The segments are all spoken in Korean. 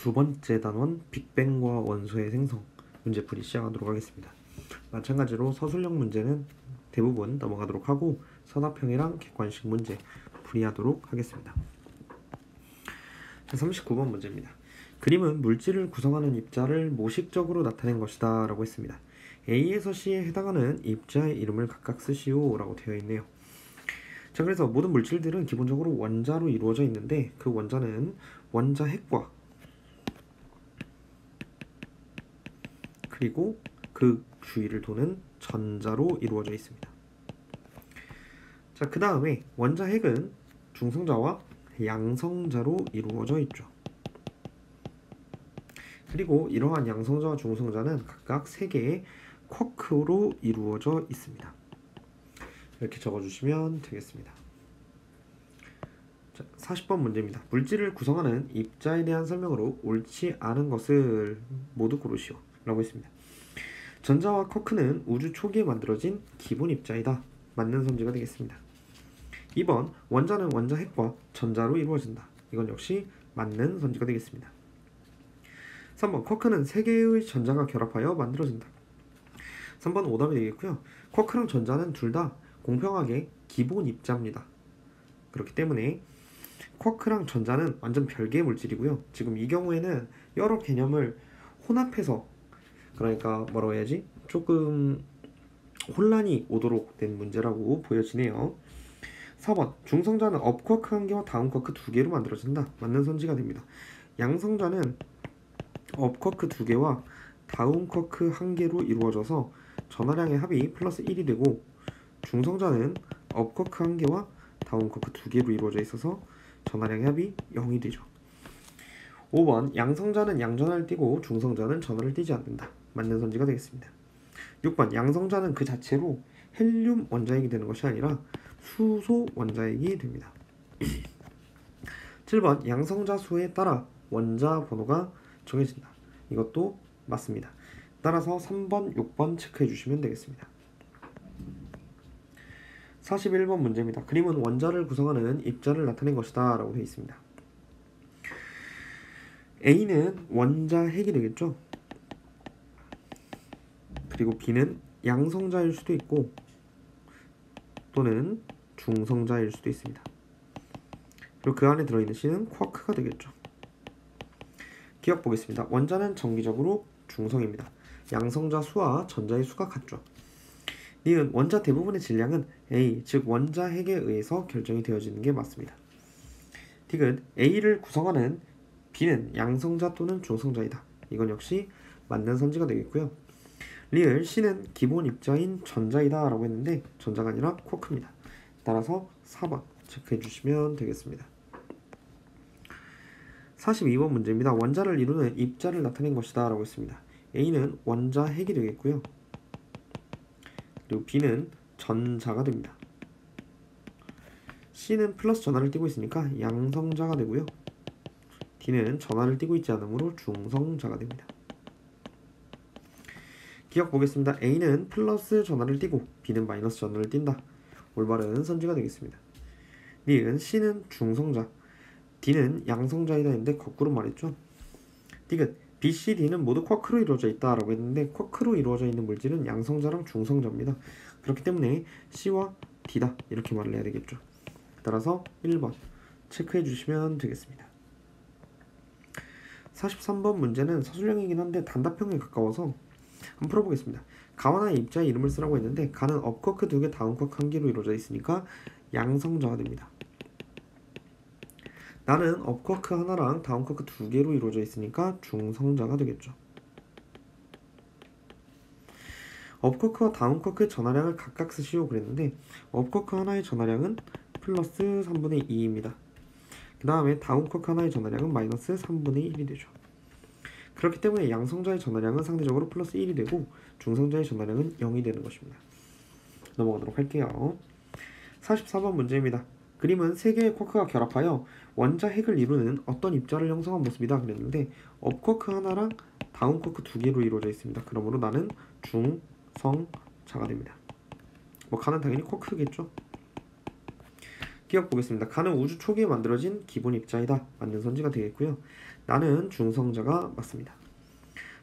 두 번째 단원 빅뱅과 원소의 생성 문제풀이 시작하도록 하겠습니다. 마찬가지로 서술형 문제는 대부분 넘어가도록 하고 서답형이랑 객관식 문제 풀이하도록 하겠습니다. 39번 문제입니다. 그림은 물질을 구성하는 입자를 모식적으로 나타낸 것이다 라고 했습니다. A에서 C에 해당하는 입자의 이름을 각각 쓰시오 라고 되어 있네요. 자, 그래서 모든 물질들은 기본적으로 원자로 이루어져 있는데 그 원자는 원자 핵과 그리고 그 주위를 도는 전자로 이루어져 있습니다. 자, 그 다음에 원자 핵은 중성자와 양성자로 이루어져 있죠. 그리고 이러한 양성자와 중성자는 각각 3개의 쿼크로 이루어져 있습니다. 이렇게 적어주시면 되겠습니다. 자, 40번 문제입니다. 물질을 구성하는 입자에 대한 설명으로 옳지 않은 것을 모두 고르시오 라고 했습니다. 전자와 쿼크는 우주 초기에 만들어진 기본 입자이다. 맞는 선지가 되겠습니다. 2번 원자는 원자 핵과 전자로 이루어진다. 이건 역시 맞는 선지가 되겠습니다. 3번 쿼크는 3개의 전자가 결합하여 만들어진다. 3번 오답이 되겠고요. 쿼크랑 전자는 둘 다 공평하게 기본 입자입니다. 그렇기 때문에 쿼크랑 전자는 완전 별개의 물질이고요. 지금 이 경우에는 여러 개념을 혼합해서, 그러니까 뭐라고 해야지? 조금 혼란이 오도록 된 문제라고 보여지네요. 4번 중성자는 업쿼크 1개와 다운쿼크 2개로 만들어진다. 맞는 선지가 됩니다. 양성자는 업쿼크 2개와 다운쿼크 1개로 이루어져서 전하량의 합이 플러스 1이 되고, 중성자는 업쿼크 1개와 다운쿼크 2개로 이루어져 있어서 전하량의 합이 0이 되죠. 5번 양성자는 양전하를 띠고 중성자는 전하를 띠지 않는다. 맞는 선지가 되겠습니다. 6번 양성자는 그 자체로 헬륨 원자핵이 되는 것이 아니라 수소 원자핵이 됩니다. 7번 양성자 수에 따라 원자 번호가 정해진다. 이것도 맞습니다. 따라서 3번, 6번 체크해 주시면 되겠습니다. 41번 문제입니다. 그림은 원자를 구성하는 입자를 나타낸 것이다 라고 되어 있습니다. A는 원자 핵이 되겠죠. 그리고 B는 양성자일 수도 있고 또는 중성자일 수도 있습니다. 그리고 그 안에 들어있는 C는 쿼크가 되겠죠. 기억 보겠습니다. 원자는 정기적으로 중성입니다. 양성자 수와 전자의 수가 같죠. 니은 원자 대부분의 질량은 A, 즉 원자 핵에 의해서 결정이 되어지는 게 맞습니다. 디귿 A를 구성하는 B는 양성자 또는 중성자이다. 이건 역시 맞는 선지가 되겠고요. 리을 C는 기본 입자인 전자이다 라고 했는데 전자가 아니라 쿼크입니다. 따라서 4번 체크해 주시면 되겠습니다. 42번 문제입니다. 원자를 이루는 입자를 나타낸 것이다 라고 했습니다. A는 원자 핵이 되겠고요. 그리고 B는 전자가 됩니다. C는 플러스 전하를 띠고 있으니까 양성자가 되고요. D는 전하를 띠고 있지 않으므로 중성자가 됩니다. 기억 보겠습니다. A는 플러스 전하를 띠고 B는 마이너스 전하를 띈다. 올바른 선지가 되겠습니다. 니은 C는 중성자, D는 양성자이다 했는데 거꾸로 말했죠. 디귿 B, C, D는 모두 쿼크로 이루어져 있다 라고 했는데 쿼크로 이루어져 있는 물질은 양성자랑 중성자입니다. 그렇기 때문에 C와 D다 이렇게 말을 해야 되겠죠. 따라서 1번 체크해 주시면 되겠습니다. 43번 문제는 서술형이긴 한데 단답형에 가까워서 한번 풀어보겠습니다. 가와 나의 입자의 이름을 쓰라고 했는데 가는 업쿼크 2개, 다운쿼크 1개로 이루어져 있으니까 양성자가 됩니다. 나는 업쿼크 하나랑 다운쿼크 2개로 이루어져 있으니까 중성자가 되겠죠. 업쿼크와 다운쿼크의 전하량을 각각 쓰시오 그랬는데 업쿼크 하나의 전하량은 플러스 3분의 2입니다. 그 다음에 다운쿼크 하나의 전하량은 마이너스 3분의 1이 되죠. 그렇기 때문에 양성자의 전하량은 상대적으로 플러스 1이 되고 중성자의 전하량은 0이 되는 것입니다. 넘어가도록 할게요. 44번 문제입니다. 그림은 3개의 쿼크가 결합하여 원자 핵을 이루는 어떤 입자를 형성한 모습이다 그랬는데 업쿼크 하나랑 다운쿼크 2개로 이루어져 있습니다. 그러므로 나는 중성자가 됩니다. 가는 당연히 쿼크겠죠. 기억 보겠습니다. 가는 우주 초기에 만들어진 기본 입자이다. 맞는 선지가 되겠고요. 나는 중성자가 맞습니다.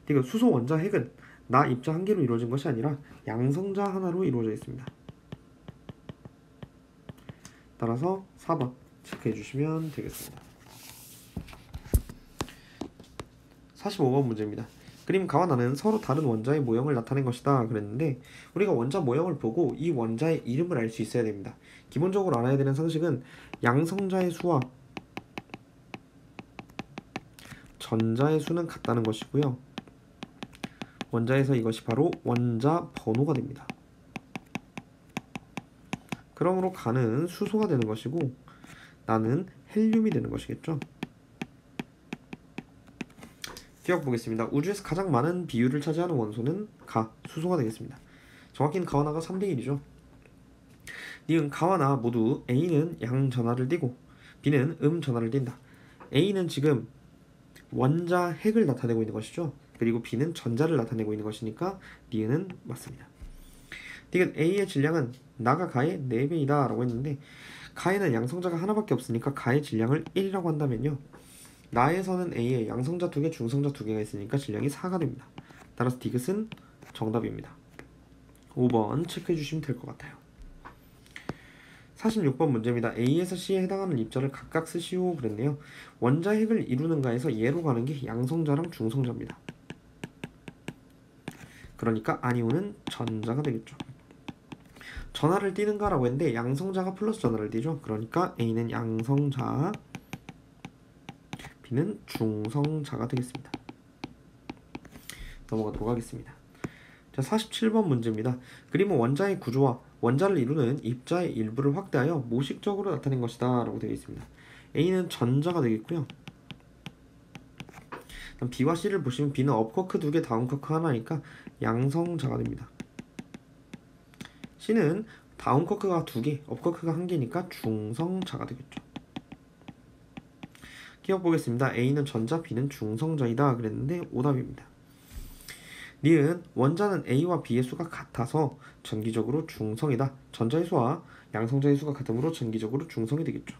이거 수소 원자 핵은 나 입자 한 개로 이루어진 것이 아니라 양성자 하나로 이루어져 있습니다. 따라서 4번 체크해 주시면 되겠습니다. 45번 문제입니다. 그림 가와 나는 서로 다른 원자의 모형을 나타낸 것이다 그랬는데, 우리가 원자 모형을 보고 이 원자의 이름을 알 수 있어야 됩니다. 기본적으로 알아야 되는 상식은 양성자의 수와 전자의 수는 같다는 것이고요. 원자에서 이것이 바로 원자 번호가 됩니다. 그러므로 가는 수소가 되는 것이고 나는 헬륨이 되는 것이겠죠. 기억 보겠습니다. 우주에서 가장 많은 비율을 차지하는 원소는 가, 수소가 되겠습니다. 정확히는 가와 나가 3대 1이죠. 니은 가와 나 모두 A는 양 전하를 띠고 B는 전하를 띈다. A는 지금 원자 핵을 나타내고 있는 것이죠. 그리고 B는 전자를 나타내고 있는 것이니까 니은은 맞습니다. 니은 A의 질량은 나가 가의 4배이다 라고 했는데, 가에는 양성자가 하나밖에 없으니까 가의 질량을 1이라고 한다면요, 나에서는 A에 양성자 2개, 중성자 2개가 있으니까 질량이 4가 됩니다. 따라서 디귿은 정답입니다. 5번 체크해 주시면 될 것 같아요. 46번 문제입니다. A에서 C에 해당하는 입자를 각각 쓰시오 그랬네요. 원자 핵을 이루는가에서 예로 가는 게 양성자랑 중성자입니다. 그러니까 아니오는 전자가 되겠죠. 전하를 띠는가라고 했는데 양성자가 플러스 전하를 띠죠. 그러니까 A는 양성자, B는 중성자가 되겠습니다. 넘어가도록 하겠습니다. 자, 47번 문제입니다. 그림은 원자의 구조와 원자를 이루는 입자의 일부를 확대하여 모식적으로 나타낸 것이다 라고 되어 있습니다. A는 전자가 되겠고요. B와 C를 보시면 B는 업커크 2개, 다운커크 하나니까 양성자가 됩니다. C는 다운커크가 2개, 업커크가 1개니까 중성자가 되겠죠. 기억 보겠습니다. A는 전자, B는 중성자이다 그랬는데 오답입니다. 니은 원자는 A와 B의 수가 같아서 전기적으로 중성이다. 전자의 수와 양성자의 수가 같으므로 전기적으로 중성이 되겠죠.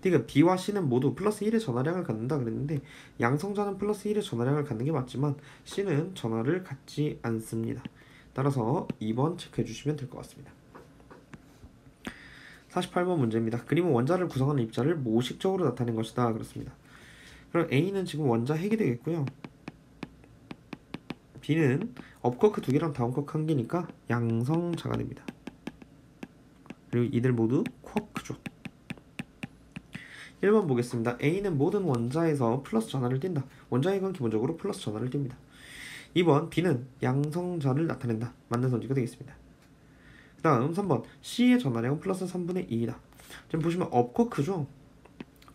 디귿 B와 C는 모두 플러스 1의 전하량을 갖는다 그랬는데, 양성자는 플러스 1의 전하량을 갖는 게 맞지만 C는 전하를 갖지 않습니다. 따라서 2번 체크해 주시면 될 것 같습니다. 48번 문제입니다. 그림은 원자를 구성하는 입자를 모식적으로 나타낸 것이다 그렇습니다. 그럼 A는 지금 원자 핵이 되겠고요. B는 업커크 2개랑 다운커크 1개니까 양성자가 됩니다. 그리고 이들 모두 쿼크죠. 1번 보겠습니다. A는 모든 원자에서 플러스 전하를 띈다. 원자핵은 기본적으로 플러스 전하를 띱니다. 2번 B는 양성자를 나타낸다. 맞는 선지가 되겠습니다. 그 다음 3번 C의 전하량은 플러스 3분의 2이다. 지금 보시면 업커크죠.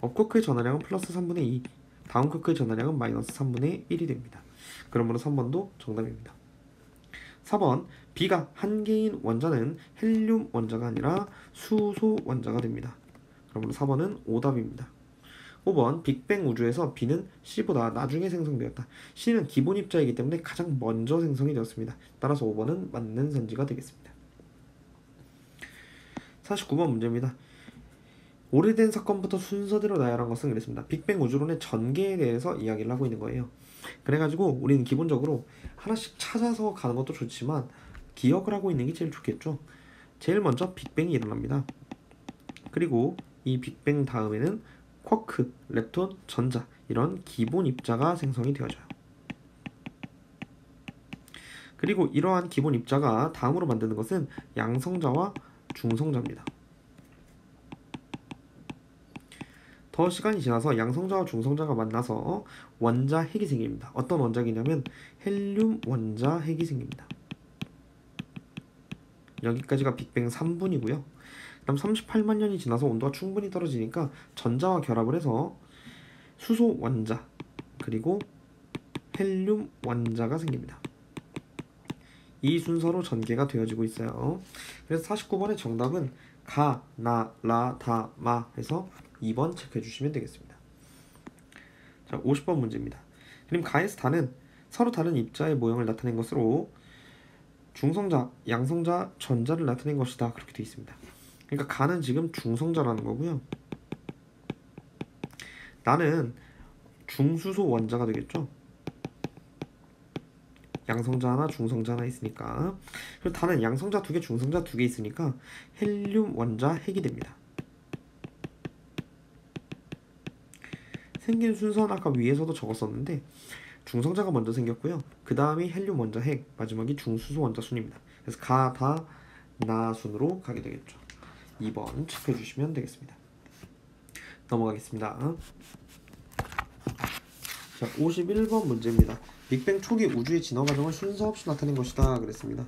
업커크의 전하량은 플러스 3분의 2, 다운커크의 전하량은 마이너스 3분의 1이 됩니다. 그러므로 3번도 정답입니다. 4번 B가 한 개인 원자는 헬륨 원자가 아니라 수소 원자가 됩니다. 그러므로 4번은 오답입니다. 5번 빅뱅 우주에서 B는 C보다 나중에 생성되었다. C는 기본 입자이기 때문에 가장 먼저 생성이 되었습니다. 따라서 5번은 맞는 선지가 되겠습니다. 49번 문제입니다. 오래된 사건부터 순서대로 나열한 것은 그랬습니다. 빅뱅 우주론의 전개에 대해서 이야기를 하고 있는 거예요. 그래가지고 우리는 기본적으로 하나씩 찾아서 가는 것도 좋지만 기억을 하고 있는 게 제일 좋겠죠. 제일 먼저 빅뱅이 일어납니다. 그리고 이 빅뱅 다음에는 쿼크, 렙톤, 전자 이런 기본 입자가 생성이 되어져요. 그리고 이러한 기본 입자가 다음으로 만드는 것은 양성자와 중성자입니다. 더 시간이 지나서 양성자와 중성자가 만나서 원자 핵이 생깁니다. 어떤 원자핵이냐면 헬륨 원자 핵이 생깁니다. 여기까지가 빅뱅 3분이고요. 그다음 38만 년이 지나서 온도가 충분히 떨어지니까 전자와 결합을 해서 수소 원자 그리고 헬륨 원자가 생깁니다. 이 순서로 전개가 되어지고 있어요. 그래서 49번의 정답은 가, 나, 라, 다, 마 해서 2번 체크해 주시면 되겠습니다. 자, 50번 문제입니다. 그럼 가에서 다는 서로 다른 입자의 모형을 나타낸 것으로 중성자, 양성자, 전자를 나타낸 것이다. 그렇게 되어 있습니다. 그러니까 가는 지금 중성자라는 거고요. 나는 중수소 원자가 되겠죠. 양성자 하나, 중성자 하나 있으니까. 그리고 다는 양성자 2개, 중성자 2개 있으니까 헬륨 원자 핵이 됩니다. 생긴 순서는 아까 위에서도 적었었는데 중성자가 먼저 생겼고요. 그 다음이 헬륨 원자 핵, 마지막이 중수소 원자 순입니다. 그래서 가, 다, 나 순으로 가게 되겠죠. 2번 체크해 주시면 되겠습니다. 넘어가겠습니다. 자, 51번 문제입니다. 빅뱅 초기 우주의 진화 과정을 순서 없이 나타낸 것이다 그랬습니다.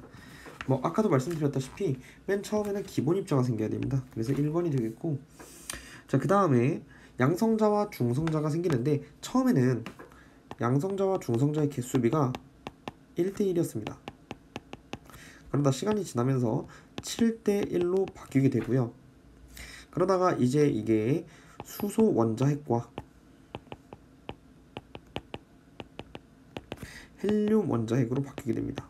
뭐 아까도 말씀드렸다시피 맨 처음에는 기본 입자가 생겨야 됩니다. 그래서 1번이 되겠고, 자, 그 다음에 양성자와 중성자가 생기는데 처음에는 양성자와 중성자의 개수비가 1대1이었습니다. 그러다 시간이 지나면서 7대1로 바뀌게 되고요. 그러다가 이제 이게 수소 원자 핵과 헬륨 원자 핵으로 바뀌게 됩니다.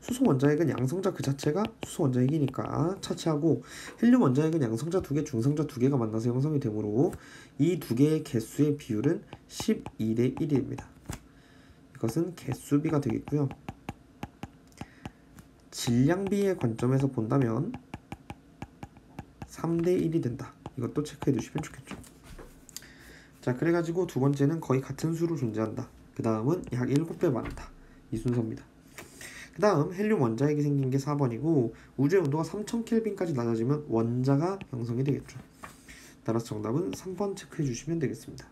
수소 원자 핵은 양성자 그 자체가 수소 원자 핵이니까 차치하고, 헬륨 원자 핵은 양성자 2개, 중성자 2개가 만나서 형성이 되므로 이 두 개의 개수의 비율은 12대1입니다. 이것은 개수비가 되겠고요. 질량비의 관점에서 본다면 3대1이 된다. 이것도 체크해 두시면 좋겠죠. 자, 그래가지고 두 번째는 거의 같은 수로 존재한다. 그 다음은 약 7배 많다. 이 순서입니다. 그 다음 헬륨 원자핵이 생긴 게 4번이고 우주의 온도가 3000켈빈까지 낮아지면 원자가 형성이 되겠죠. 따라서 정답은 3번 체크해 주시면 되겠습니다.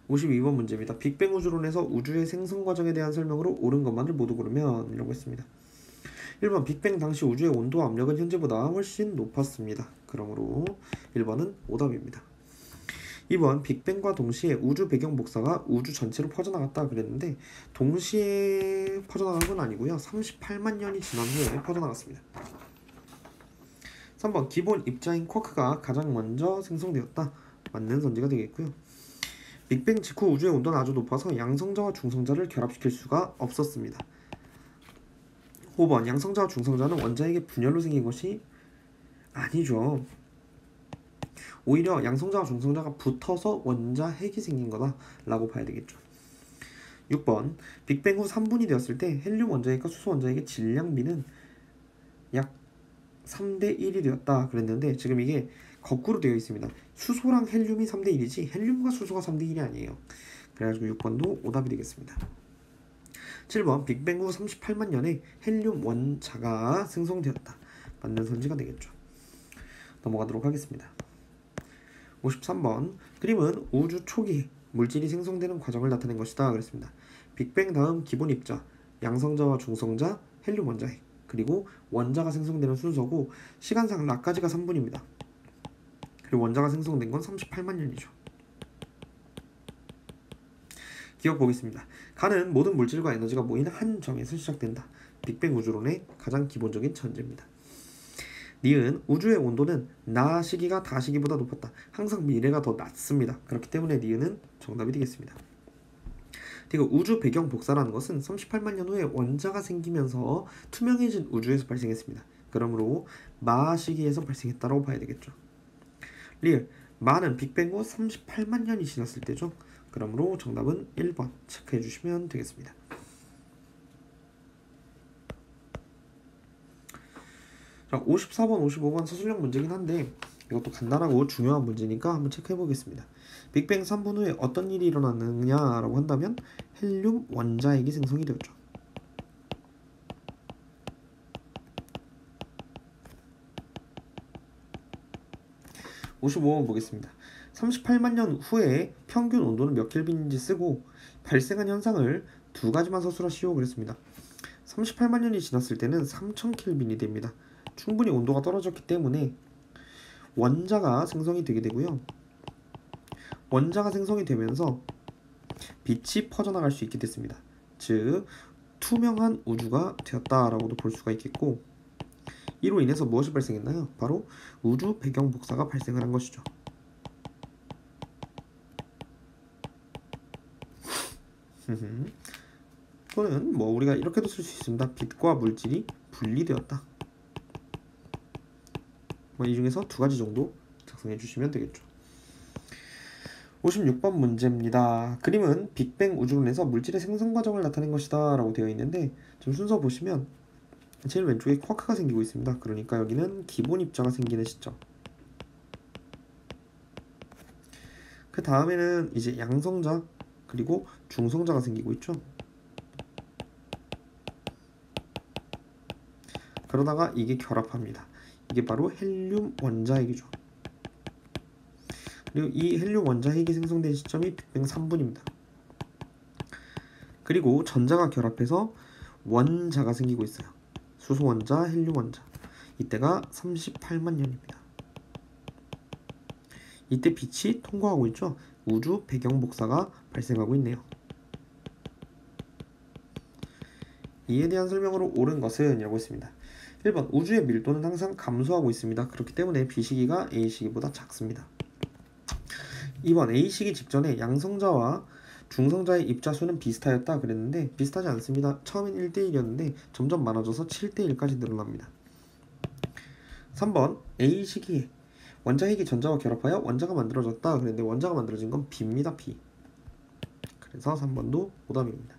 52번 문제입니다. 빅뱅 우주론에서 우주의 생성 과정에 대한 설명으로 옳은 것만을 모두 고르면 이라고 했습니다. 1번 빅뱅 당시 우주의 온도와 압력은 현재보다 훨씬 높았습니다. 그러므로 1번은 오답입니다. 2번 빅뱅과 동시에 우주 배경 복사가 우주 전체로 퍼져나갔다 그랬는데 동시에 퍼져나간 건 아니고요. 38만 년이 지난 후에 퍼져나갔습니다. 3번 기본 입자인 쿼크가 가장 먼저 생성되었다. 맞는 선지가 되겠고요. 빅뱅 직후 우주의 온도는 아주 높아서 양성자와 중성자를 결합시킬 수가 없었습니다. 5번 양성자와 중성자는 원자핵의 분열로 생긴 것이 아니죠. 오히려 양성자와 중성자가 붙어서 원자핵이 생긴 거다 라고 봐야 되겠죠. 6번 빅뱅 후 3분이 되었을 때 헬륨 원자핵과 수소 원자핵의 질량비는 약 3대1이 되었다 그랬는데 지금 이게 거꾸로 되어 있습니다. 수소랑 헬륨이 3대1이지 헬륨과 수소가 3대1이 아니에요. 그래가지고 6번도 오답이 되겠습니다. 7번 빅뱅 후 38만 년에 헬륨 원자가 생성되었다. 맞는 선지가 되겠죠. 넘어가도록 하겠습니다. 53번 그림은 우주 초기 물질이 생성되는 과정을 나타낸 것이다 그랬습니다. 빅뱅 다음 기본 입자, 양성자와 중성자, 헬륨 원자핵, 그리고 원자가 생성되는 순서고 시간상 락까지가 3분입니다. 그리고 원자가 생성된 건 38만 년이죠. 기억 보겠습니다. 가는 모든 물질과 에너지가 모이는 한 점에서 시작된다. 빅뱅 우주론의 가장 기본적인 전제입니다. 니은 우주의 온도는 나 시기가 다 시기보다 높았다. 항상 미래가 더 낮습니다. 그렇기 때문에 니은은 정답이 되겠습니다. 그리고 우주 배경 복사라는 것은 38만 년 후에 원자가 생기면서 투명해진 우주에서 발생했습니다. 그러므로 마 시기에서 발생했다고 봐야 되겠죠. 리을 마는 빅뱅 후 38만 년이 지났을 때죠. 그러므로 정답은 1번 체크해 주시면 되겠습니다. 자, 54번, 55번 서술형 문제긴 한데 이것도 간단하고 중요한 문제니까 한번 체크해 보겠습니다. 빅뱅 3분 후에 어떤 일이 일어났느냐라고 한다면 헬륨 원자핵이 생성이 되었죠. (55번) 보겠습니다. 38만 년 후에 평균 온도는 몇 켈빈인지 쓰고 발생한 현상을 두 가지만 서술하시오 그랬습니다. 38만 년이 지났을 때는 3000켈빈이 됩니다. 충분히 온도가 떨어졌기 때문에 원자가 생성이 되게 되고요. 원자가 생성이 되면서 빛이 퍼져나갈 수 있게 됐습니다. 즉 투명한 우주가 되었다라고도 볼 수가 있겠고, 이로 인해서 무엇이 발생했나요? 바로 우주 배경 복사가 발생을 한 것이죠. 또는 뭐 우리가 이렇게도 쓸 수 있습니다. 빛과 물질이 분리되었다. 이 중에서 두 가지 정도 작성해 주시면 되겠죠. 56번 문제입니다. 그림은 빅뱅 우주론에서 물질의 생성 과정을 나타낸 것이다 라고 되어 있는데 좀 순서 보시면 제일 왼쪽에 쿼크가 생기고 있습니다. 그러니까 여기는 기본 입자가 생기는 시점. 그 다음에는 이제 양성자 그리고 중성자가 생기고 있죠. 그러다가 이게 결합합니다. 이게 바로 헬륨 원자핵이죠. 그리고 이 헬륨 원자핵이 생성된 시점이 빅뱅 3분입니다. 그리고 전자가 결합해서 원자가 생기고 있어요. 수소 원자, 헬륨 원자. 이때가 38만 년입니다. 이때 빛이 통과하고 있죠. 우주 배경 복사가 발생하고 있네요. 이에 대한 설명으로 옳은 것은 이라고 했습니다. 1번 우주의 밀도는 항상 감소하고 있습니다. 그렇기 때문에 B시기가 A시기보다 작습니다. 2번 A시기 직전에 양성자와 중성자의 입자 수는 비슷하였다 그랬는데 비슷하지 않습니다. 처음엔 1대1이었는데 점점 많아져서 7대1까지 늘어납니다. 3번 A시기에 원자핵이 전자와 결합하여 원자가 만들어졌다 그랬는데 원자가 만들어진 건 B입니다. B. 그래서 3번도 오답입니다.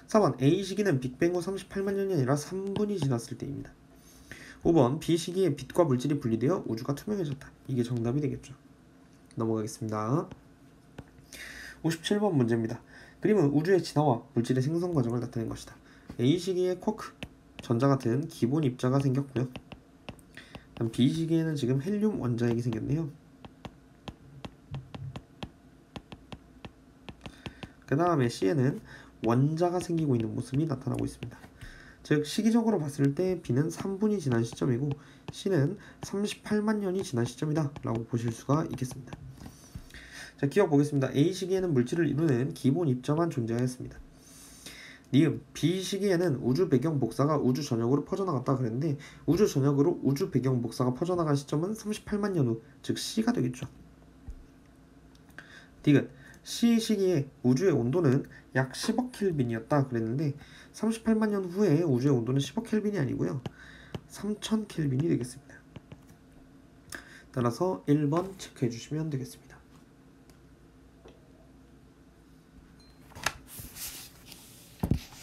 4번 A시기는 빅뱅 후 38만 년이 아니라 3분이 지났을 때입니다. 5번 B시기에 빛과 물질이 분리되어 우주가 투명해졌다. 이게 정답이 되겠죠. 넘어가겠습니다. 57번 문제입니다. 그림은 우주의 진화와 물질의 생성 과정을 나타낸 것이다. A시기에 쿼크, 전자 같은 기본 입자가 생겼고요. B시기에는 지금 헬륨 원자핵이 생겼네요. 그 다음에 C에는 원자가 생기고 있는 모습이 나타나고 있습니다. 즉 시기적으로 봤을 때 B는 3분이 지난 시점이고 C는 38만 년이 지난 시점이다 라고 보실 수가 있겠습니다. 자, 기억 보겠습니다. A시기에는 물질을 이루는 기본 입자만 존재하였습니다. 니은 B시기에는 우주 배경 복사가 우주 전역으로 퍼져나갔다 그랬는데 우주 전역으로 우주 배경 복사가 퍼져나간 시점은 38만 년 후, 즉 C가 되겠죠. 디귿 C 시기에 우주의 온도는 약 10억 켈빈이었다 그랬는데 38만 년 후에 우주의 온도는 10억 켈빈이 아니고요. 3000 켈빈이 되겠습니다. 따라서 1번 체크해 주시면 되겠습니다.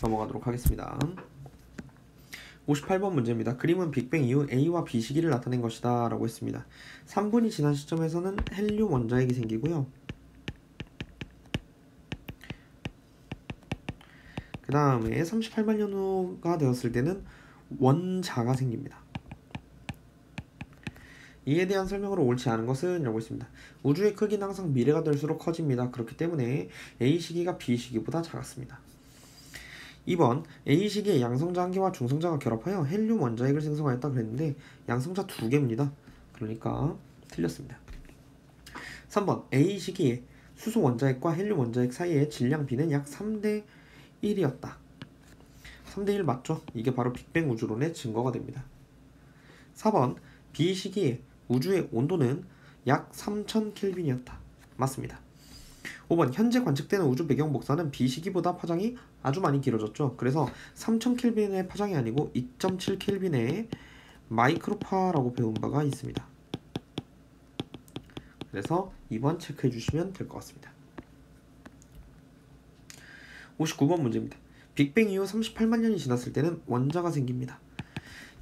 넘어가도록 하겠습니다. 58번 문제입니다. 그림은 빅뱅 이후 A와 B 시기를 나타낸 것이다 라고 했습니다. 3분이 지난 시점에서는 헬륨 원자핵이 생기고요. 그 다음에 38만 년 후가 되었을 때는 원자가 생깁니다. 이에 대한 설명으로 옳지 않은 것은 이라고 했습니다. 우주의 크기는 항상 미래가 될수록 커집니다. 그렇기 때문에 A시기가 B시기보다 작았습니다. 2번 A시기에 양성자 1개와 중성자가 결합하여 헬륨 원자핵을 생성하였다 그랬는데 양성자 2개입니다. 그러니까 틀렸습니다. 3번 A시기에 수소 원자핵과 헬륨 원자핵 사이의 질량 B는 약 3대1이었다. 3대1 맞죠? 이게 바로 빅뱅 우주론의 증거가 됩니다. 4번 B시기에 우주의 온도는 약 3000 켈빈이었다. 맞습니다. 5번 현재 관측되는 우주 배경 복사는 B시기보다 파장이 아주 많이 길어졌죠. 그래서 3000 켈빈의 파장이 아니고 2.7 켈빈의 마이크로파라고 배운 바가 있습니다. 그래서 2번 체크해 주시면 될 것 같습니다. 59번 문제입니다. 빅뱅 이후 38만 년이 지났을 때는 원자가 생깁니다.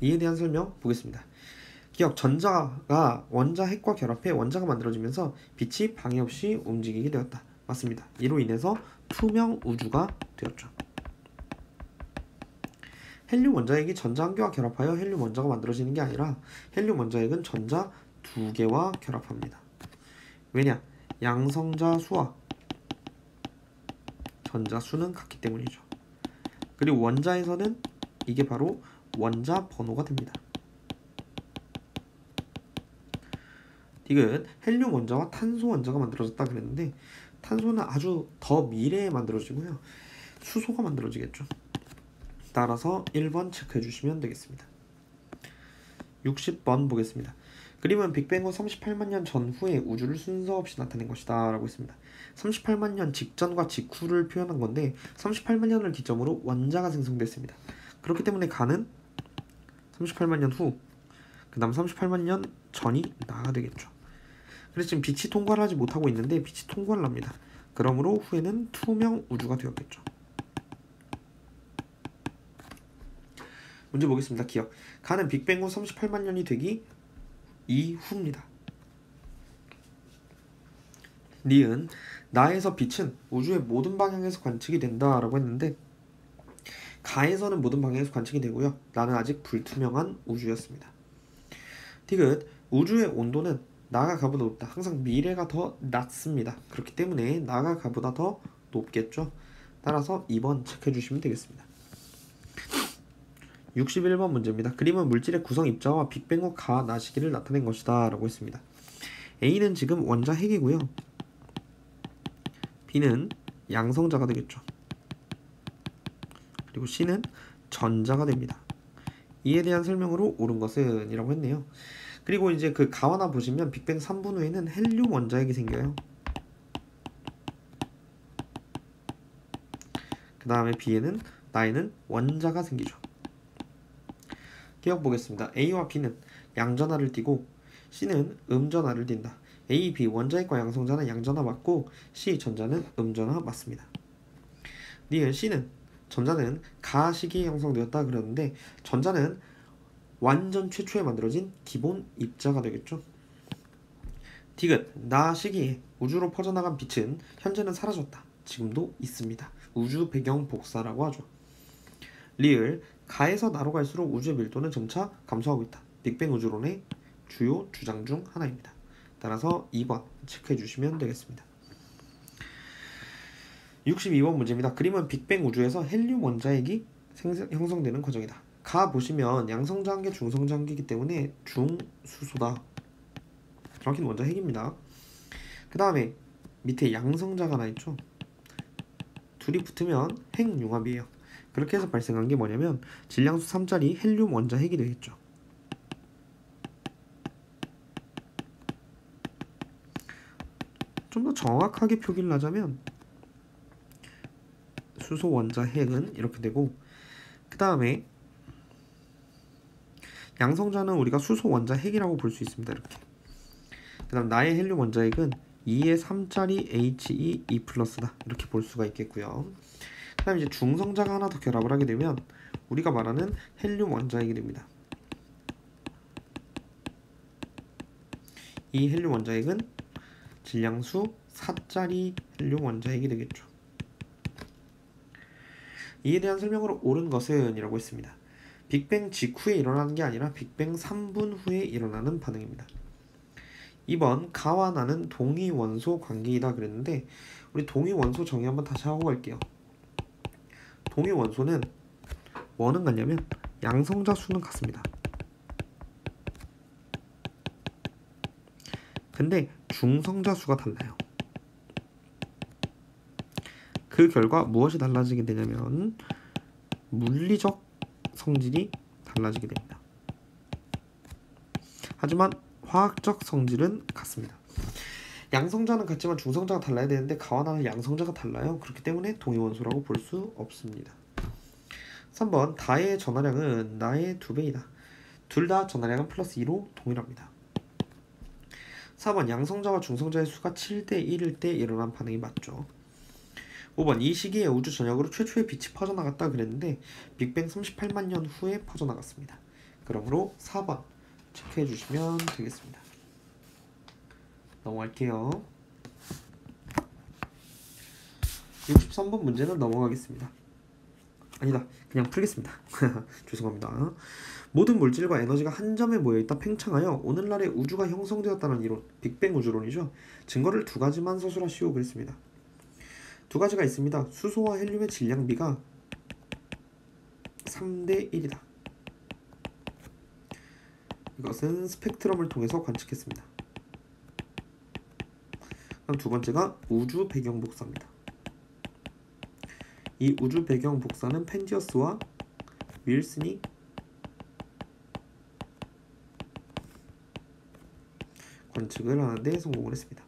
이에 대한 설명 보겠습니다. 기억 전자가 원자핵과 결합해 원자가 만들어지면서 빛이 방해 없이 움직이게 되었다. 맞습니다. 이로 인해서 투명 우주가 되었죠. 헬륨 원자핵이 전자 1개와 결합하여 헬륨 원자가 만들어지는 게 아니라 헬륨 원자핵은 전자 2개와 결합합니다. 왜냐? 양성자 수와 전자 수는 같기 때문이죠. 그리고 원자에서는 이게 바로 원자 번호가 됩니다. 디귿 헬륨 원자와 탄소 원자가 만들어졌다 그랬는데 탄소는 아주 더 미래에 만들어지고요. 수소가 만들어지겠죠. 따라서 1번 체크해 주시면 되겠습니다. 60번 보겠습니다. 그림은 빅뱅 후 38만 년 전후에 우주를 순서 없이 나타낸 것이다 라고 했습니다. 38만 년 직전과 직후를 표현한 건데 38만 년을 기점으로 원자가 생성됐습니다. 그렇기 때문에 가는 38만 년 후, 그 다음 38만 년 전이 나가 되겠죠. 그래서 지금 빛이 통과를 하지 못하고 있는데 빛이 통과를 합니다. 그러므로 후에는 투명 우주가 되었겠죠. 문제 보겠습니다. 기억. 가는 빅뱅 후 38만 년이 되기 이후입니다. 니은 나에서 빛은 우주의 모든 방향에서 관측이 된다 라고 했는데 가에서는 모든 방향에서 관측이 되고요. 나는 아직 불투명한 우주였습니다. 디귿 우주의 온도는 나가 가보다 높다. 항상 미래가 더 낮습니다. 그렇기 때문에 나가 가보다 더 높겠죠. 따라서 2번 체크해주시면 되겠습니다. 61번 문제입니다. 그림은 물질의 구성 입자와 빅뱅 후 가 나 시기를 나타낸 것이다 라고 했습니다. A는 지금 원자 핵이고요. B는 양성자가 되겠죠. 그리고 C는 전자가 됩니다. 이에 대한 설명으로 옳은 것은 이라고 했네요. 그리고 이제 그 가와나 보시면 빅뱅 3분 후에는 헬륨 원자핵이 생겨요. 그 다음에 B에는 나에는 원자가 생기죠. 기억 보겠습니다. A와 B는 양전하를 띠고 C는 음전하를 띈다. A, B 원자핵과 양성자는 양전하 맞고 C 전자는 음전하 맞습니다. 니은 C는 전자는 가 시기에 형성되었다 그러는데 전자는 완전 최초에 만들어진 기본 입자가 되겠죠. 디귿 나 시기에 우주로 퍼져나간 빛은 현재는 사라졌다. 지금도 있습니다. 우주 배경 복사라고 하죠. 리을 가에서 나로 갈수록 우주의 밀도는 점차 감소하고 있다. 빅뱅 우주론의 주요 주장 중 하나입니다. 따라서 2번 체크해 주시면 되겠습니다. 62번 문제입니다. 그림은 빅뱅 우주에서 헬륨 원자핵이 형성되는 과정이다. 가 보시면 양성자 한 개, 중성자 한 개이기 때문에 중수소다. 정확히는 원자핵입니다. 그 다음에 밑에 양성자가 하나 있죠. 둘이 붙으면 핵융합이에요. 그렇게 해서 발생한 게 뭐냐면 질량수 3짜리 헬륨 원자핵이 되겠죠. 좀 더 정확하게 표기를 하자면 수소 원자핵은 이렇게 되고 그 다음에 양성자는 우리가 수소 원자핵이라고 볼 수 있습니다. 이렇게. 그 다음 나의 헬륨 원자핵은 2의 3짜리 HE2 플러스다. 이렇게 볼 수가 있겠고요. 그 다음 이제 중성자가 하나 더 결합을 하게 되면 우리가 말하는 헬륨 원자핵이 됩니다. 이 헬륨 원자핵은 질량수 4짜리 헬륨 원자핵이 되겠죠. 이에 대한 설명으로 옳은 것은 이라고 했습니다. 빅뱅 직후에 일어나는 게 아니라 빅뱅 3분 후에 일어나는 반응입니다. 2번 가와 나는 동위원소 관계이다 그랬는데 우리 동위원소 정의 한번 다시 하고 갈게요. 동위원소는 뭐는 같냐면 양성자 수는 같습니다. 근데 중성자 수가 달라요. 그 결과 무엇이 달라지게 되냐면 물리적 성질이 달라지게 됩니다. 하지만 화학적 성질은 같습니다. 양성자는 같지만 중성자가 달라야 되는데 가와 나는 양성자가 달라요. 그렇기 때문에 동위원소라고 볼 수 없습니다. 3번 다의 전하량은 나의 2배이다. 둘 다 전하량은 플러스 2로 동일합니다. 4번 양성자와 중성자의 수가 7대 1일 때 일어난 반응이 맞죠. 5번 이 시기에 우주 전역으로 최초의 빛이 퍼져나갔다 그랬는데 빅뱅 38만 년 후에 퍼져나갔습니다. 그러므로 4번 체크해 주시면 되겠습니다. 넘어갈게요. 63번 문제는 넘어가겠습니다. 아니다, 그냥 풀겠습니다. 죄송합니다. 모든 물질과 에너지가 한 점에 모여있다 팽창하여 오늘날의 우주가 형성되었다는 이론, 빅뱅 우주론이죠. 증거를 두 가지만 서술하시오 그랬습니다. 두 가지가 있습니다. 수소와 헬륨의 질량비가 3대 1이다. 이것은 스펙트럼을 통해서 관측했습니다. 그럼 두 번째가 우주 배경 복사입니다. 이 우주 배경 복사는 펜디어스와 윌슨이 관측을 하는데 성공을 했습니다.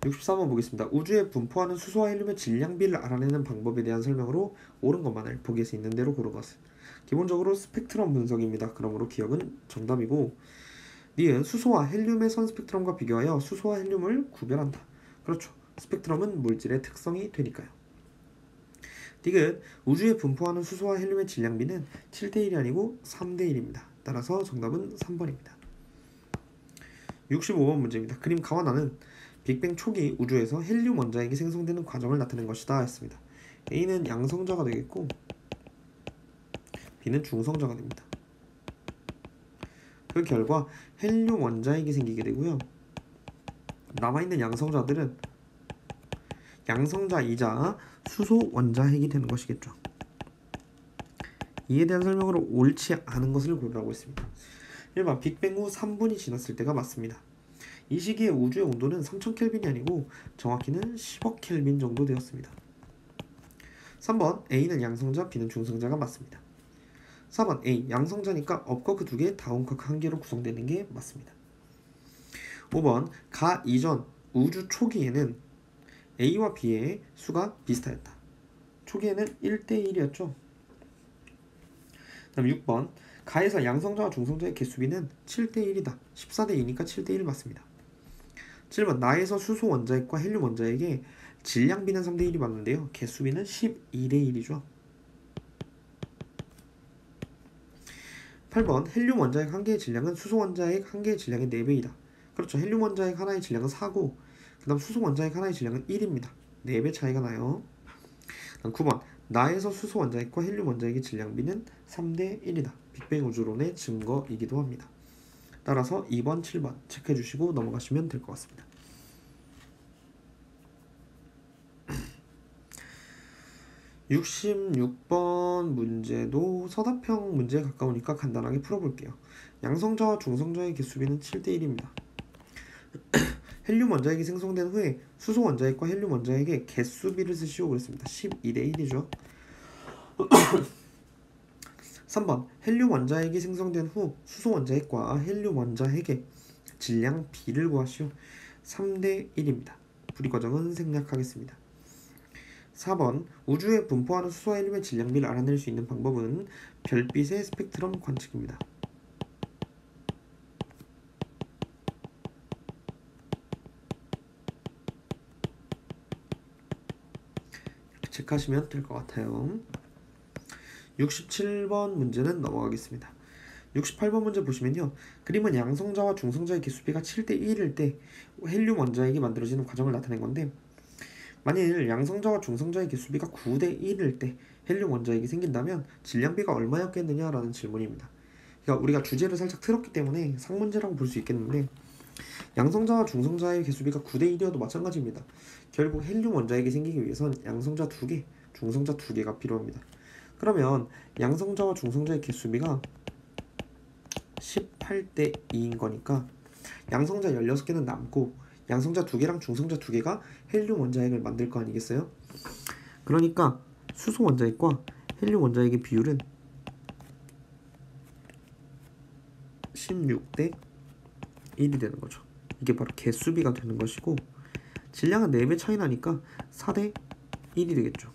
63번 보겠습니다. 우주에 분포하는 수소와 헬륨의 질량비를 알아내는 방법에 대한 설명으로 옳은 것만을 보기에서 있는 대로 고른 것은 기본적으로 스펙트럼 분석입니다. 그러므로 기억은 정답이고 니은 수소와 헬륨의 선 스펙트럼과 비교하여 수소와 헬륨을 구별한다. 그렇죠. 스펙트럼은 물질의 특성이 되니까요. 디귿 우주에 분포하는 수소와 헬륨의 질량비는 7대1이 아니고 3대1입니다. 따라서 정답은 3번입니다. 65번 문제입니다. 그림 가와 나는 빅뱅 초기 우주에서 헬륨 원자핵이 생성되는 과정을 나타낸 것이다 했습니다. A는 양성자가 되겠고 B는 중성자가 됩니다. 그 결과 헬륨 원자핵이 생기게 되고요. 남아있는 양성자들은 양성자이자 수소 원자핵이 되는 것이겠죠. 이에 대한 설명으로 옳지 않은 것을 고르라고 했습니다. 1번 빅뱅 후 3분이 지났을 때가 맞습니다. 이 시기에 우주의 온도는 3000켈빈이 아니고 정확히는 10억 켈빈 정도 되었습니다. 3번 A는 양성자, B는 중성자가 맞습니다. 4번 A 양성자니까 업커크 2개, 다운커크 1개로 구성되는 게 맞습니다. 5번 가 이전 우주 초기에는 A와 B의 수가 비슷하였다. 초기에는 1대1이었죠. 다음 6번 가에서 양성자와 중성자의 개수비는 7대1이다. 14대2니까 7대1 맞습니다. 7번 나에서 수소 원자핵과 헬륨 원자핵의 질량비는 3대1이 맞는데요. 개수비는 12대1이죠. 8번 헬륨 원자핵 1개의 질량은 수소 원자핵 1개의 질량의 4배이다. 그렇죠. 헬륨 원자핵 하나의 질량은 4고 그 다음 수소 원자핵 하나의 질량은 1입니다. 4배 차이가 나요. 다음 9번 나에서 수소 원자핵과 헬륨 원자핵의 질량비는 3대1이다. 빅뱅 우주론의 증거이기도 합니다. 따라서 2번, 7번 체크해 주시고 넘어가시면 될 것 같습니다. 66번 문제도 서답형 문제에 가까우니까 간단하게 풀어볼게요. 양성자와 중성자의 개수비는 7대1입니다. 헬륨 원자핵이 생성된 후에 수소 원자핵과 헬륨 원자핵의 개수비를 쓰시오 그랬습니다. 12대1이죠. 3번 헬륨 원자핵이 생성된 후 수소 원자핵과 헬륨 원자핵의 질량 B를 구하시오. 3대1입니다. 불이 과정은 생략하겠습니다. 4번 우주에 분포하는 수소와 헬륨의 질량비를 알아낼 수 있는 방법은 별빛의 스펙트럼 관측입니다. 체크하시면 될 것 같아요. 67번 문제는 넘어가겠습니다. 68번 문제 보시면요. 그림은 양성자와 중성자의 개수비가 7대1일 때 헬륨 원자핵이 만들어지는 과정을 나타낸 건데 만일 양성자와 중성자의 개수비가 9대1일 때 헬륨 원자핵이 생긴다면 질량비가 얼마였겠느냐라는 질문입니다. 그러니까 우리가 주제를 살짝 틀었기 때문에 상문제라고 볼 수 있겠는데 양성자와 중성자의 개수비가 9대1이어도 마찬가지입니다. 결국 헬륨 원자핵이 생기기 위해선 양성자 2개, 중성자 2개가 필요합니다. 그러면 양성자와 중성자의 개수비가 18대2인 거니까 양성자 16개는 남고 양성자 2개랑 중성자 2개가 헬륨 원자핵을 만들 거 아니겠어요? 그러니까 수소 원자핵과 헬륨 원자핵의 비율은 16대1이 되는 거죠. 이게 바로 개수비가 되는 것이고 질량은 4배 차이 나니까 4대1이 되겠죠.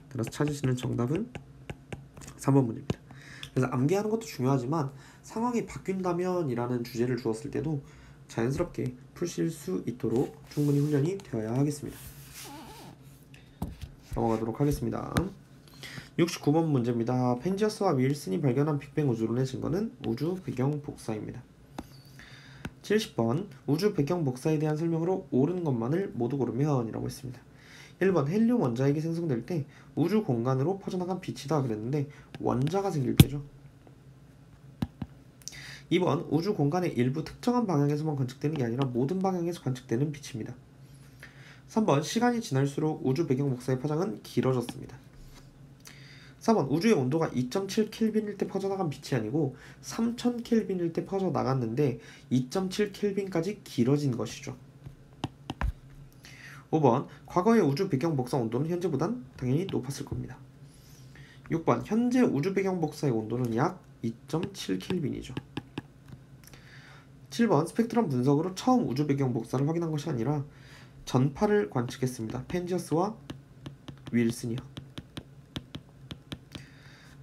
따라서 찾으시는 정답은 3번 문제입니다. 그래서 암기하는 것도 중요하지만 상황이 바뀐다면 이라는 주제를 주었을 때도 자연스럽게 푸실 수 있도록 충분히 훈련이 되어야 하겠습니다. 넘어가도록 하겠습니다. 69번 문제입니다. 펜지어스와 윌슨이 발견한 빅뱅 우주론의 증거는 우주 배경 복사입니다. 70번 우주 배경 복사에 대한 설명으로 옳은 것만을 모두 고르면 이라고 했습니다. 1번 헬륨 원자핵이 생성될 때 우주 공간으로 퍼져나간 빛이다 그랬는데 원자가 생길 때죠. 2번 우주 공간의 일부 특정한 방향에서만 관측되는 게 아니라 모든 방향에서 관측되는 빛입니다. 3번 시간이 지날수록 우주 배경 복사의 파장은 길어졌습니다. 4번 우주의 온도가 2.7켈빈일 때 퍼져나간 빛이 아니고 3000켈빈일 때 퍼져나갔는데 2.7켈빈까지 길어진 것이죠. 5번 과거의 우주 배경 복사 온도는 현재보단 당연히 높았을 겁니다. 6번 현재 우주 배경 복사의 온도는 약 2.7켈빈이죠. 7번 스펙트럼 분석으로 처음 우주 배경 복사를 확인한 것이 아니라 전파를 관측했습니다. 펜지어스와 윌슨이요.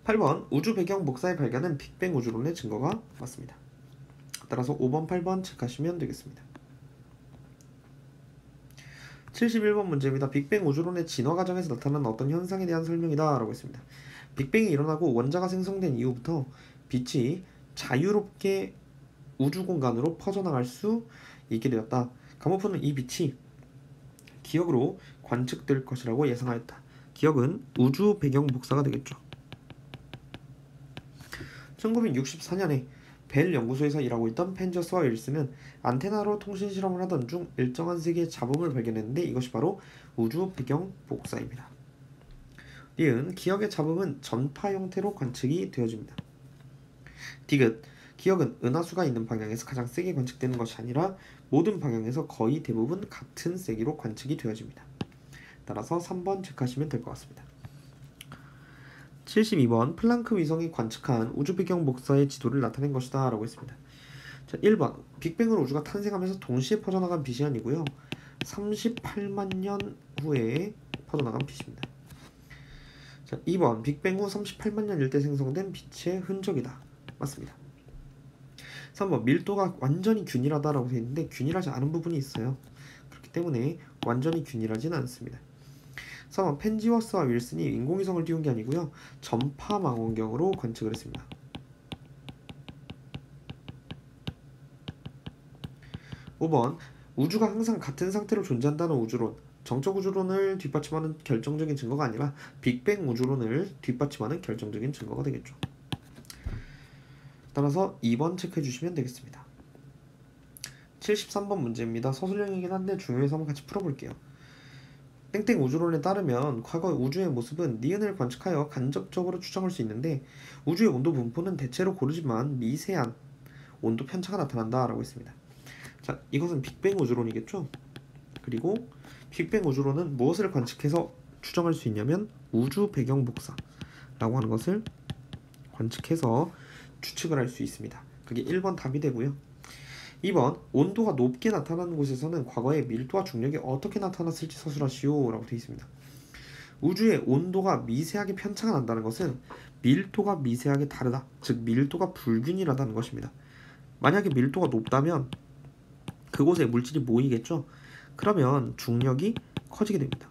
8번 우주 배경 복사의 발견은 빅뱅 우주론의 증거가 맞습니다. 따라서 5번, 8번 체크하시면 되겠습니다. 71번 문제입니다. 빅뱅 우주론의 진화 과정에서 나타나는 어떤 현상에 대한 설명이다 라고 했습니다. 빅뱅이 일어나고 원자가 생성된 이후부터 빛이 자유롭게 우주 공간으로 퍼져나갈 수 있게 되었다. 가모프는 이 빛이 기억으로 관측될 것이라고 예상하였다. 기억은 우주 배경 복사가 되겠죠. 1964년에 벨 연구소에서 일하고 있던 펜저스와 윌슨은 안테나로 통신 실험을 하던 중 일정한 세기의 잡음을 발견했는데 이것이 바로 우주 배경 복사입니다. 니은 기억의 잡음은 전파 형태로 관측이 되어집니다. 디귿 기억은 은하수가 있는 방향에서 가장 세게 관측되는 것이 아니라 모든 방향에서 거의 대부분 같은 세기로 관측이 되어집니다. 따라서 3번 체크하시면 될 것 같습니다. 72번 플랑크 위성이 관측한 우주 배경 복사의 지도를 나타낸 것이다 라고 했습니다. 자, 1번 빅뱅으로 우주가 탄생하면서 동시에 퍼져나간 빛이 아니고요. 38만 년 후에 퍼져나간 빛입니다. 자, 2번 빅뱅 후 38만 년일 때 생성된 빛의 흔적이다. 맞습니다. 3번 밀도가 완전히 균일하다라고 되어 있는데 균일하지 않은 부분이 있어요. 그렇기 때문에 완전히 균일하지는 않습니다. 4번 펜지워스와 윌슨이 인공위성을 띄운 게 아니고요. 전파 망원경으로 관측을 했습니다. 5번 우주가 항상 같은 상태로 존재한다는 우주론, 정적 우주론을 뒷받침하는 결정적인 증거가 아니라 빅뱅 우주론을 뒷받침하는 결정적인 증거가 되겠죠. 따라서 2번 체크해 주시면 되겠습니다. 73번 문제입니다. 서술형이긴 한데 중요해서 한번 같이 풀어볼게요. 땡땡 우주론에 따르면 과거 우주의 모습은 니은을 관측하여 간접적으로 추정할 수 있는데 우주의 온도 분포는 대체로 고르지만 미세한 온도 편차가 나타난다 라고 했습니다. 자, 이것은 빅뱅 우주론이겠죠? 그리고 빅뱅 우주론은 무엇을 관측해서 추정할 수 있냐면 우주 배경 복사라고 하는 것을 관측해서 추측을 할 수 있습니다. 그게 1번 답이 되고요. 2번 온도가 높게 나타나는 곳에서는 과거에 밀도와 중력이 어떻게 나타났을지 서술하시오 라고 되어 있습니다. 우주의 온도가 미세하게 편차가 난다는 것은 밀도가 미세하게 다르다, 즉 밀도가 불균일하다는 것입니다. 만약에 밀도가 높다면 그곳에 물질이 모이겠죠. 그러면 중력이 커지게 됩니다.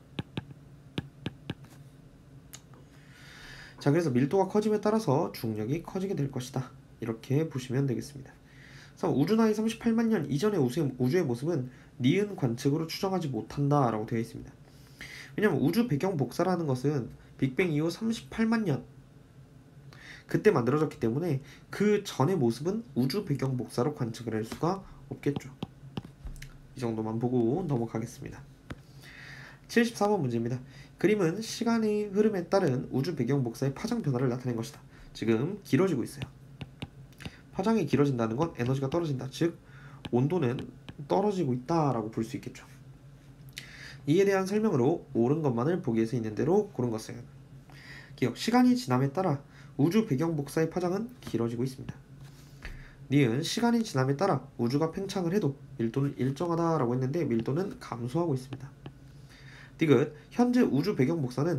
자, 그래서 밀도가 커짐에 따라서 중력이 커지게 될 것이다. 이렇게 보시면 되겠습니다. 그래서 우주 나이 38만 년 이전의 우주의 모습은 니은 관측으로 추정하지 못한다 라고 되어 있습니다. 왜냐하면 우주 배경 복사라는 것은 빅뱅 이후 38만 년 그때 만들어졌기 때문에 그 전의 모습은 우주 배경 복사로 관측을 할 수가 없겠죠. 이 정도만 보고 넘어가겠습니다. 74번 문제입니다. 그림은 시간의 흐름에 따른 우주 배경 복사의 파장 변화를 나타낸 것이다. 지금 길어지고 있어요. 파장이 길어진다는 건 에너지가 떨어진다. 즉 온도는 떨어지고 있다라고 볼 수 있겠죠. 이에 대한 설명으로 옳은 것만을 보기에서 있는 대로 고른 것은 기억, 시간이 지남에 따라 우주 배경 복사의 파장은 길어지고 있습니다. 니은 시간이 지남에 따라 우주가 팽창을 해도 밀도는 일정하다라고 했는데 밀도는 감소하고 있습니다. 디귿 현재 우주 배경 복사는